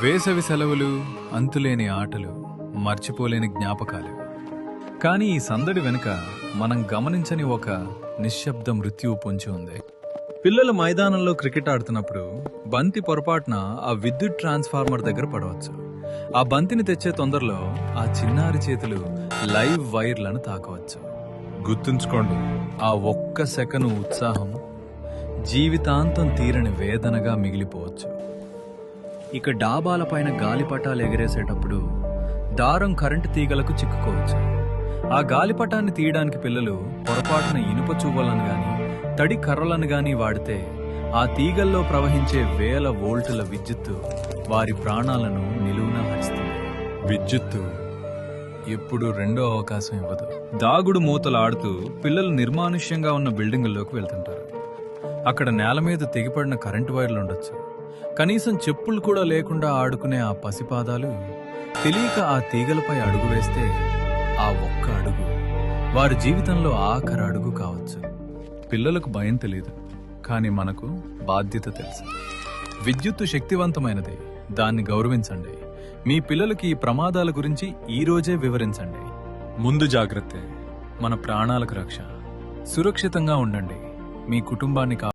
వేసవి సెలవులు, అంతులేని ఆటలు, మర్చిపోలేని జ్ఞాపకాలు. కానీ ఈ సందడి వెనుక మనం గమనించని ఒక నిశ్శబ్ద మృత్యువు పొంచి ఉంది. పిల్లలు మైదానంలో క్రికెట్ ఆడుతున్నప్పుడు బంతి పొరపాటున ఆ విద్యుత్ ట్రాన్స్ఫార్మర్ దగ్గర పడవచ్చు. ఆ బంతిని తెచ్చే తొందరలో ఆ చిన్నారి చేతులు లైవ్ వైర్లను తాకవచ్చు. గుర్తుంచుకోండి, ఆ ఒక్క సెకను ఉత్సాహం జీవితాంతం తీరని వేదనగా మిగిలిపోవచ్చు. ఇక డాబాలపైన గాలిపటాలు ఎగరేసేటప్పుడు దారం కరెంటు తీగలకు చిక్కుకోవచ్చు. ఆ గాలిపటాన్ని తీయడానికి పిల్లలు పొరపాటున ఇనుప చువ్వలను గాని తడి కర్రలను గాని వాడితే ఆ తీగల్లో ప్రవహించే వేల వోల్టుల విద్యుత్తు వారి ప్రాణాలను నిలువునా హరిస్తుంది. విద్యుత్తు ఎప్పుడు రెండో అవకాశం ఇవ్వదు. దాగుడు మూతలు ఆడుతూ పిల్లలు నిర్మానుష్యంగా ఉన్న బిల్డింగుల్లోకి వెళ్తుంటారు. అక్కడ నేల మీద తెగిపడిన కరెంటు వైర్లు ఉండొచ్చు. కనీసం చెప్పులు కూడా లేకుండా ఆడుకునే ఆ పసిపాదాలు తెలియక ఆ తీగలపై అడుగు వేస్తే ఆ ఒక్క అడుగు వారి జీవితంలో ఆఖరి అడుగు కావచ్చు. పిల్లలకు భయం తెలియదు, కానీ మనకు బాధ్యత తెలుసు. విద్యుత్తు శక్తివంతమైనది, దాన్ని గౌరవించండి. మీ పిల్లలకి ఈ ప్రమాదాల గురించి ఈ రోజే వివరించండి. ముందు జాగ్రత్తే మన ప్రాణాలకు రక్ష. సురక్షితంగా ఉండండి. మీ కుటుంబాన్ని